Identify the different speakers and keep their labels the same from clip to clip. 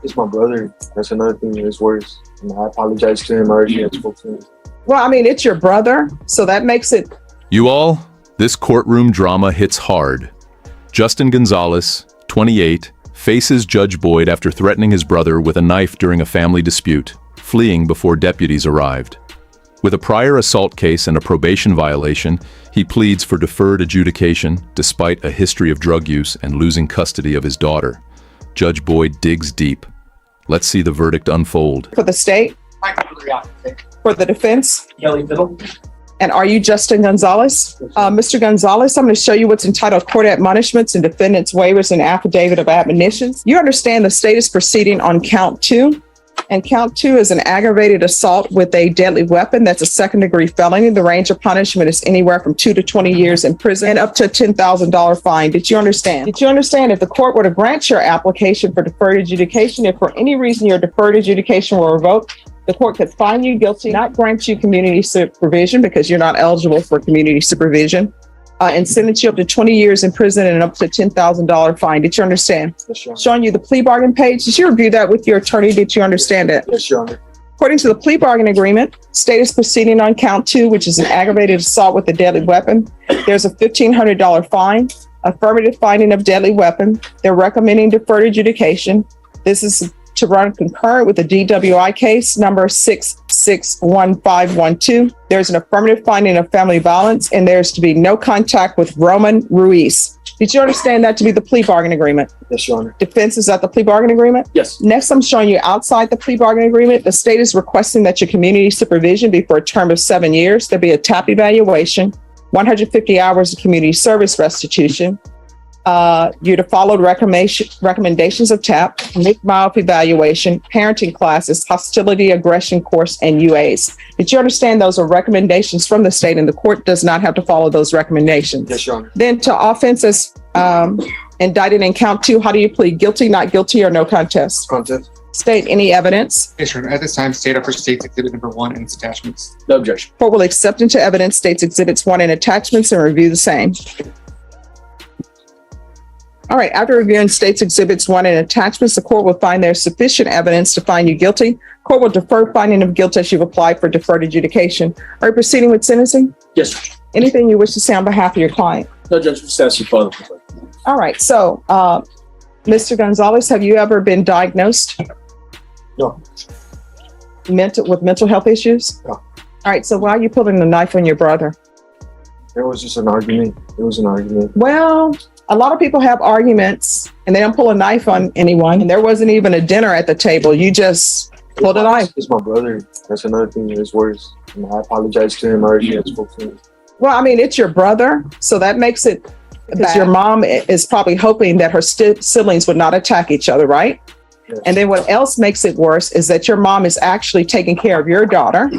Speaker 1: It's my brother. That's another thing that's worse. And I apologize to him. I already had spoke to him.
Speaker 2: Well, I mean, it's your brother, so that makes it...
Speaker 3: You all, this courtroom drama hits hard. Justin Gonzalez, 28, faces Judge Boyd after threatening his brother with a knife during a family dispute, fleeing before deputies arrived. With a prior assault case and a probation violation, he pleads for deferred adjudication despite a history of drug use and losing custody of his daughter. Judge Boyd digs deep. Let's see the verdict unfold.
Speaker 2: For the state? For the defense?
Speaker 4: Kelly Fiddle.
Speaker 2: And are you Justin Gonzalez? Mr. Gonzalez, I'm going to show you what's entitled Court Admonishments and Defendant's Waivers and Affidavit of Admonitions. You understand the state is proceeding on count 2. And count 2 is an aggravated assault with a deadly weapon. That's a second-degree felony. The range of punishment is anywhere from 2 to 20 years in prison and up to a $10,000 fine. Did you understand? Did you understand if the court were to grant your application for deferred adjudication, if for any reason your deferred adjudication were revoked, the court could find you guilty, not grant you community supervision because you're not eligible for community supervision, and sentence you up to 20 years in prison and up to $10,000 fine. Did you understand?
Speaker 1: Yes, Your Honor.
Speaker 2: Showing you the plea bargain page. Did you review that with your attorney? Did you understand it?
Speaker 1: Yes, Your Honor.
Speaker 2: According to the plea bargain agreement, state is proceeding on count 2, which is an aggravated assault with a deadly weapon. There's a $1,500 fine, affirmative finding of deadly weapon. They're recommending deferred adjudication. This is to run concurrent with the DWI case number 661512. There's an affirmative finding of family violence, and there's to be no contact with Roman Ruiz. Did you understand that to be the plea bargain agreement?
Speaker 1: Yes, Your Honor.
Speaker 2: Defense, is that the plea bargain agreement?
Speaker 4: Yes.
Speaker 2: Next, I'm showing you outside the plea bargain agreement. The state is requesting that your community supervision be for a term of 7 years. There'll be a TAP evaluation, 150 hours of community service restitution. You're to follow the recommendations of TAP, MILF evaluation, parenting classes, hostility, aggression course, and UAs. Did you understand those are recommendations from the state and the court does not have to follow those recommendations?
Speaker 1: Yes, Your Honor.
Speaker 2: Then to offenses indicted in count 2, how do you plead? Guilty, not guilty, or no contest?
Speaker 1: Contest.
Speaker 2: State any evidence.
Speaker 5: Yes, Your Honor. At this time, state upper states exhibit number 1 and its attachments.
Speaker 4: No objection.
Speaker 2: Court will accept into evidence states exhibits 1 and attachments and review the same. All right, after reviewing states exhibits 1 and attachments, the court will find there's sufficient evidence to find you guilty. Court will defer finding of guilt as you've applied for deferred adjudication. Are you proceeding with sentencing?
Speaker 4: Yes, sir.
Speaker 2: Anything you wish to say on behalf of your client?
Speaker 4: No, Judge, just ask you for the complaint.
Speaker 2: All right, so Mr. Gonzalez, have you ever been diagnosed
Speaker 1: No.
Speaker 2: with mental health issues?
Speaker 1: No.
Speaker 2: All right, so why are you pulling the knife on your brother?
Speaker 1: It was just an argument. It was an argument.
Speaker 2: Well, a lot of people have arguments and they don't pull a knife on anyone. And there wasn't even a dinner at the table. You just pulled a knife.
Speaker 1: It's my brother. That's another thing that's worse. And I apologize to him. I already had spoke to him.
Speaker 2: Well, I mean, it's your brother, so that makes it, because your mom is probably hoping that her siblings would not attack each other, right?
Speaker 1: Yes.
Speaker 2: And then what else makes it worse is that your mom is actually taking care of your daughter,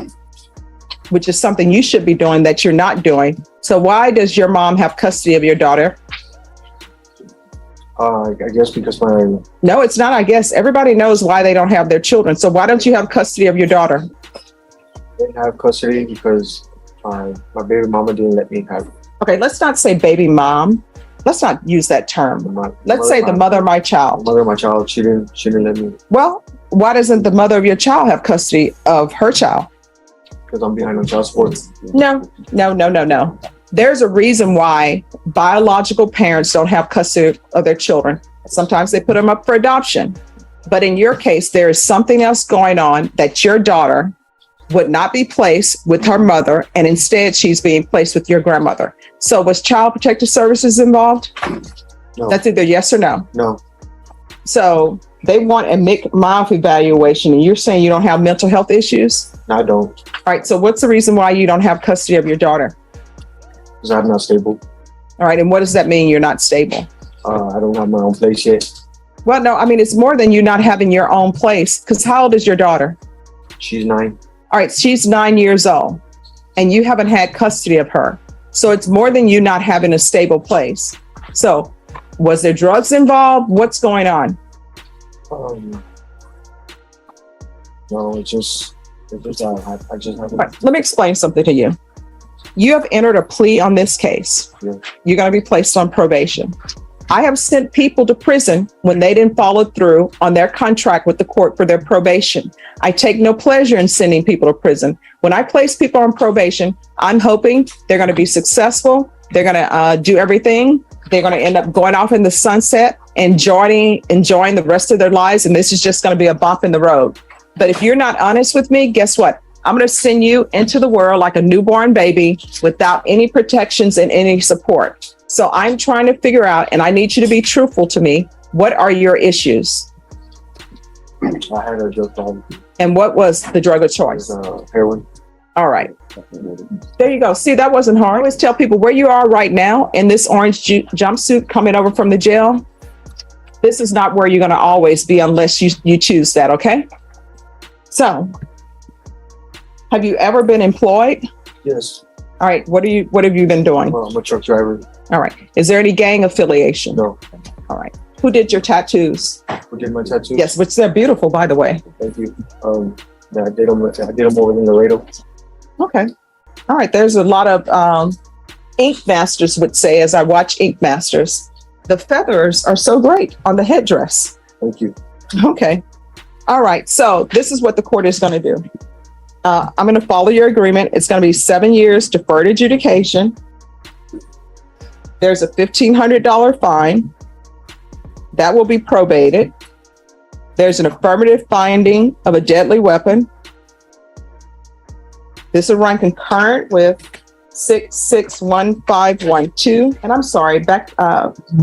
Speaker 2: which is something you should be doing that you're not doing. So why does your mom have custody of your daughter?
Speaker 1: I guess because my...
Speaker 2: No, it's not, I guess. Everybody knows why they don't have their children. So why don't you have custody of your daughter?
Speaker 1: They have custody because my baby mama didn't let me have it.
Speaker 2: Okay, let's not say baby mom. Let's not use that term. Let's say the mother of my child.
Speaker 1: The mother of my child, she didn't let me.
Speaker 2: Well, why doesn't the mother of your child have custody of her child?
Speaker 1: Because I'm behind on child support.
Speaker 2: No. There's a reason why biological parents don't have custody of their children. Sometimes they put them up for adoption. But in your case, there is something else going on that your daughter would not be placed with her mother, and instead she's being placed with your grandmother. So was Child Protective Services involved?
Speaker 1: No.
Speaker 2: That's either yes or no.
Speaker 1: No.
Speaker 2: So they want a MILF evaluation, and you're saying you don't have mental health issues?
Speaker 1: No, I don't.
Speaker 2: All right, so what's the reason why you don't have custody of your daughter?
Speaker 1: Because I'm not stable.
Speaker 2: All right, and what does that mean, you're not stable?
Speaker 1: I don't have my own place yet.
Speaker 2: Well, no, I mean, it's more than you not having your own place, because how old is your daughter?
Speaker 1: She's 9.
Speaker 2: All right, she's 9 years old, and you haven't had custody of her. So it's more than you not having a stable place. So was there drugs involved? What's going on?
Speaker 1: No, I just haven't.
Speaker 2: All right, let me explain something to you. You have entered a plea on this case.
Speaker 1: Yeah.
Speaker 2: You're going to be placed on probation. I have sent people to prison when they didn't follow through on their contract with the court for their probation. I take no pleasure in sending people to prison. When I place people on probation, I'm hoping they're going to be successful. They're going to do everything. They're going to end up going off in the sunset, enjoying the rest of their lives. And this is just going to be a bump in the road. But if you're not honest with me, guess what? I'm going to send you into the world like a newborn baby without any protections and any support. So I'm trying to figure out, and I need you to be truthful to me. What are your issues?
Speaker 1: I had a drug problem.
Speaker 2: And what was the drug of choice?
Speaker 1: Heroin.
Speaker 2: All right. There you go. See, that wasn't hard. I always tell people where you are right now in this orange jumpsuit coming over from the jail. This is not where you're going to always be unless you choose that. Okay. So have you ever been employed?
Speaker 1: Yes.
Speaker 2: All right. What have you been doing?
Speaker 1: Well, I'm a truck driver.
Speaker 2: All right. Is there any gang affiliation?
Speaker 1: No.
Speaker 2: All right. Who did your tattoos?
Speaker 1: Who did my tattoos?
Speaker 2: Yes, which they're beautiful, by the way.
Speaker 1: Thank you. Yeah, I did them over in Laredo.
Speaker 2: Okay. All right. There's a lot of ink masters would say, as I watch ink masters, the feathers are so great on the headdress.
Speaker 1: Thank you.
Speaker 2: Okay. All right. So this is what the court is going to do. I'm going to follow your agreement. It's going to be 7 years deferred adjudication. There's a $1,500 fine. That will be probated. There's an affirmative finding of a deadly weapon. This will run concurrent with 661512. And I'm sorry, back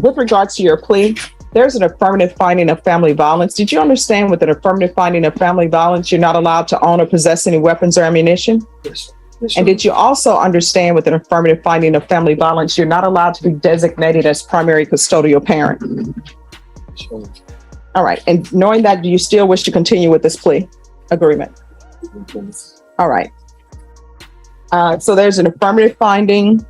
Speaker 2: with regards to your plea, there's an affirmative finding of family violence. Did you understand with an affirmative finding of family violence, you're not allowed to own or possess any weapons or ammunition?
Speaker 1: Yes. Yes,
Speaker 2: And did you also understand with an affirmative finding of family violence, you're not allowed to be designated as primary custodial parent?
Speaker 1: Sure.
Speaker 2: All right. And knowing that, do you still wish to continue with this plea agreement? All right. So there's an affirmative finding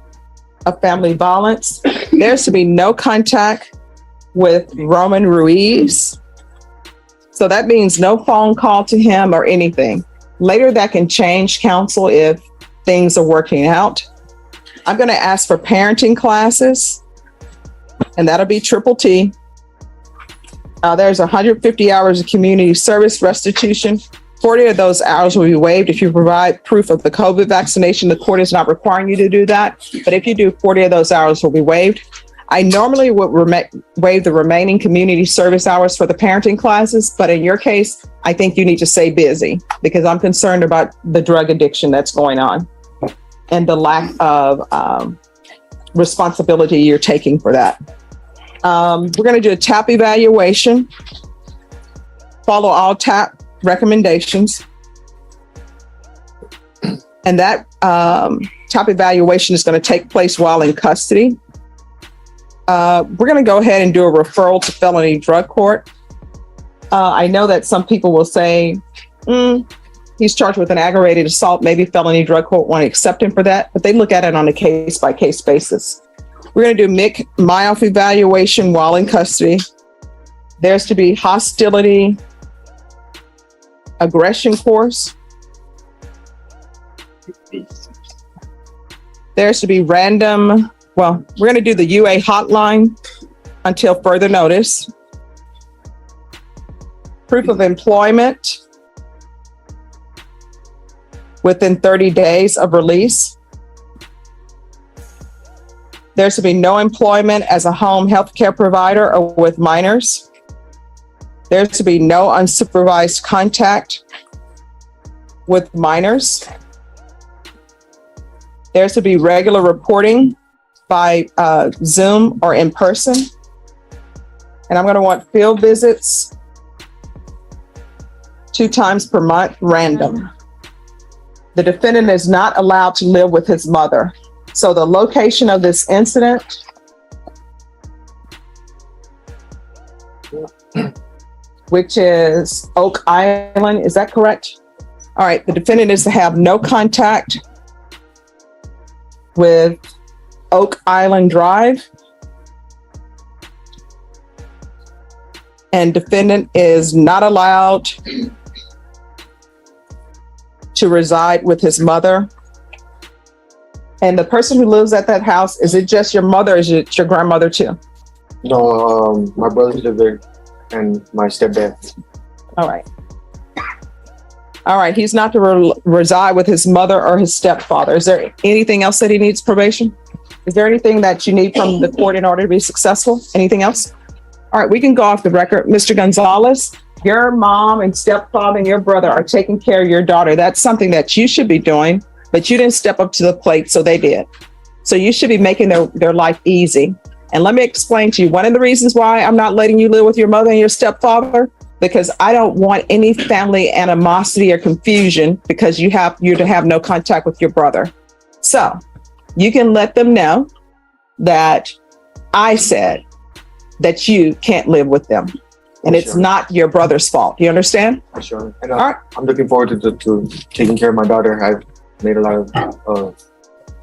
Speaker 2: of family violence. There's to be no contact with Roman Ruiz. So that means no phone call to him or anything. Later that can change, counsel, if things are working out. I'm going to ask for parenting classes, and that'll be triple T. There's 150 hours of community service restitution. 40 of those hours will be waived if you provide proof of the COVID vaccination. The court is not requiring you to do that, but if you do, 40 of those hours will be waived. I normally would waive the remaining community service hours for the parenting classes, but in your case, I think you need to stay busy because I'm concerned about the drug addiction that's going on and the lack of responsibility you're taking for that. We're going to do a TAP evaluation, follow all TAP recommendations. And that TAP evaluation is going to take place while in custody. We're going to go ahead and do a referral to felony drug court. I know that some people will say, he's charged with an aggravated assault, maybe felony drug court won't accept him for that, but they look at it on a case-by-case basis. We're going to do MIC-MIOF evaluation while in custody. There's to be hostility aggression course. There's to be random, well, we're going to do the UA hotline until further notice. Proof of employment within 30 days of release. There's to be no employment as a home health care provider or with minors. There's to be no unsupervised contact with minors. There's to be regular reporting by Zoom or in person. And I'm going to want field visits 2 times per month, random. The defendant is not allowed to live with his mother. So the location of this incident which is Oak Island, is that correct? All right, the defendant is to have no contact with Oak Island Drive. And defendant is not allowed to reside with his mother. And the person who lives at that house, is it just your mother or is it your grandmother too?
Speaker 1: No, my brothers live there and my stepdad.
Speaker 2: All right. All right, he's not to reside with his mother or his stepfather. Is there anything else that he needs probation? Is there anything that you need from the court in order to be successful? Anything else? All right, we can go off the record. Mr. Gonzalez, your mom and stepfather and your brother are taking care of your daughter. That's something that you should be doing, but you didn't step up to the plate, so they did. So you should be making their life easy. And let me explain to you, one of the reasons why I'm not letting you live with your mother and your stepfather, because I don't want any family animosity or confusion because you're to have no contact with your brother. So you can let them know that I said that you can't live with them. And it's not your brother's fault. You understand?
Speaker 1: Sure. And
Speaker 2: All right.
Speaker 1: I'm looking forward to taking care of my daughter. I've made a lot of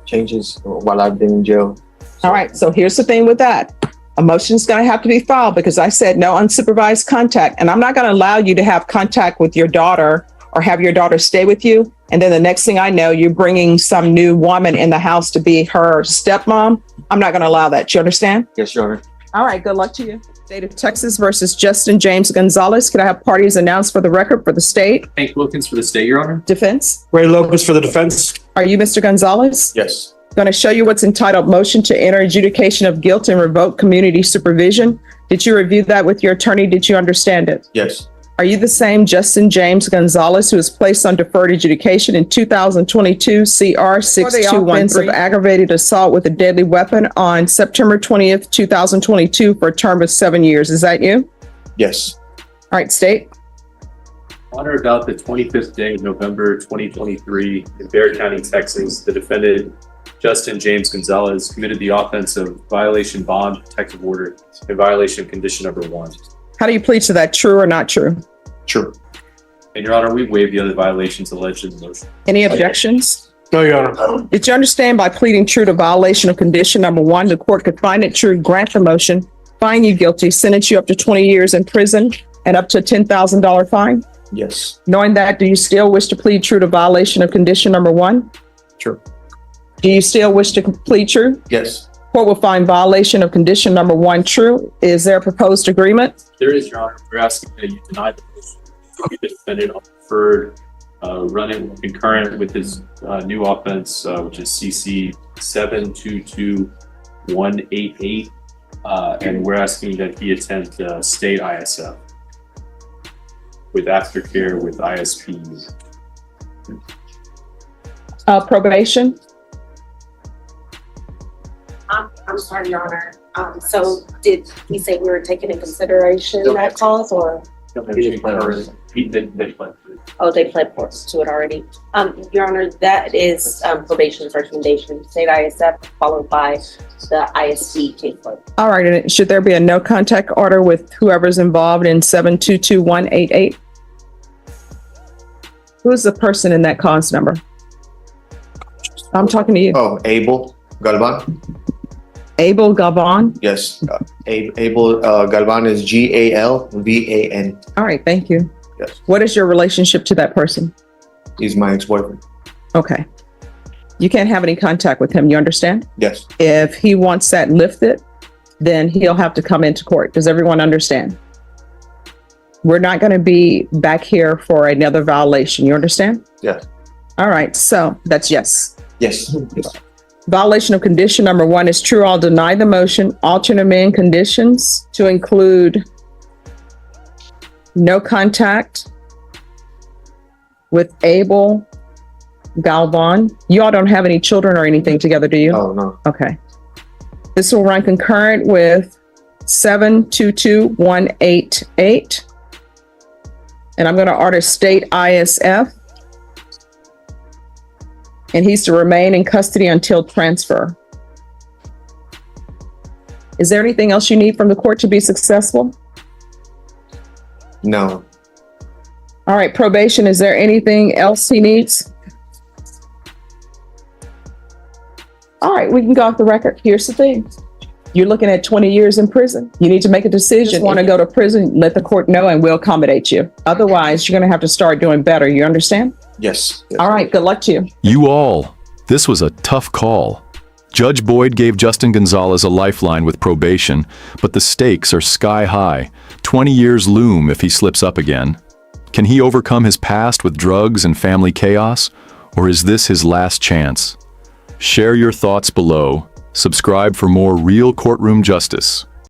Speaker 1: changes while I've been in jail.
Speaker 2: All right. So here's the thing with that. A motion's going to have to be filed because I said no unsupervised contact. And I'm not going to allow you to have contact with your daughter or have your daughter stay with you. And then the next thing I know, you're bringing some new woman in the house to be her stepmom. I'm not going to allow that. You understand?
Speaker 1: Yes, Your Honor.
Speaker 2: All right. Good luck to you. State of Texas versus Justin James Gonzalez. Could I have parties announced for the record for the state?
Speaker 5: Hank Wilkins for the state, Your Honor.
Speaker 2: Defense?
Speaker 4: Ray Lopez for the defense.
Speaker 2: Are you Mr. Gonzalez?
Speaker 1: Yes.
Speaker 2: Going to show you what's entitled Motion to Enter Adjudication of Guilt and Revoke Community Supervision. Did you review that with your attorney? Did you understand it?
Speaker 1: Yes.
Speaker 2: Are you the same Justin James Gonzalez who was placed on deferred adjudication in 2022 CR 6213 of aggravated assault with a deadly weapon on September 20th, 2022 for a term of 7 years? Is that you?
Speaker 1: Yes.
Speaker 2: All right, state.
Speaker 6: On or about the 25th day of November 2023 in Bexar County, Texas, the defendant, Justin James Gonzalez, committed the offense of violation bond protective order in violation of condition number 1.
Speaker 2: How do you plead to that? True or not true?
Speaker 1: True.
Speaker 6: And Your Honor, we waive the other violations alleged in the motion.
Speaker 2: Any objections?
Speaker 4: No, Your Honor.
Speaker 2: Did you understand by pleading true to violation of condition number 1, the court could find it true, grant the motion, find you guilty, sentence you up to 20 years in prison and up to a $10,000 fine?
Speaker 1: Yes.
Speaker 2: Knowing that, do you still wish to plead true to violation of condition number 1?
Speaker 1: True.
Speaker 2: Do you still wish to plead true?
Speaker 1: Yes.
Speaker 2: Court will find violation of condition number 1 true. Is there a proposed agreement?
Speaker 6: There is, Your Honor. We're asking that you deny the motion. The defendant on deferred, running concurrent with his new offense, which is CC 722188. And we're asking that he attend state ISF with aftercare with ISP.
Speaker 2: Probation?
Speaker 7: I'm sorry, Your Honor. So did we say we were taking in consideration that clause or,
Speaker 6: They pled.
Speaker 7: oh, they pled to it already? Your Honor, that is probation's recommendation, state ISF followed by the ISD caseload.
Speaker 2: All right. And should there be a no contact order with whoever's involved in 722188? Who's the person in that cause number? I'm talking to you.
Speaker 8: Oh, Abel Galvan?
Speaker 2: Abel Galvan?
Speaker 8: Yes. Abel Galvan is Galvan.
Speaker 2: All right. Thank you.
Speaker 8: Yes.
Speaker 2: What is your relationship to that person?
Speaker 8: He's my ex-boyfriend.
Speaker 2: Okay. You can't have any contact with him. You understand?
Speaker 8: Yes.
Speaker 2: If he wants that lifted, then he'll have to come into court. Does everyone understand? We're not going to be back here for another violation. You understand?
Speaker 8: Yes.
Speaker 2: All right. So that's yes.
Speaker 8: Yes.
Speaker 2: Violation of condition number 1 is true. I'll deny the motion. Alternate amend conditions to include no contact with Abel Galvan. You all don't have any children or anything together, do you?
Speaker 1: Oh, no.
Speaker 2: Okay. This will run concurrent with 722188. And I'm going to order state ISF. And he's to remain in custody until transfer. Is there anything else you need from the court to be successful?
Speaker 8: No.
Speaker 2: All right, probation, is there anything else he needs? All right, we can go off the record. Here's the thing. You're looking at 20 years in prison. You need to make a decision. Want to go to prison, let the court know and we'll accommodate you. Otherwise, you're going to have to start doing better. You understand?
Speaker 8: Yes.
Speaker 2: All right, good luck to you.
Speaker 3: You all, this was a tough call. Judge Boyd gave Justin Gonzalez a lifeline with probation, but the stakes are sky high. 20 years loom if he slips up again. Can he overcome his past with drugs and family chaos, or is this his last chance? Share your thoughts below. Subscribe for more real courtroom justice.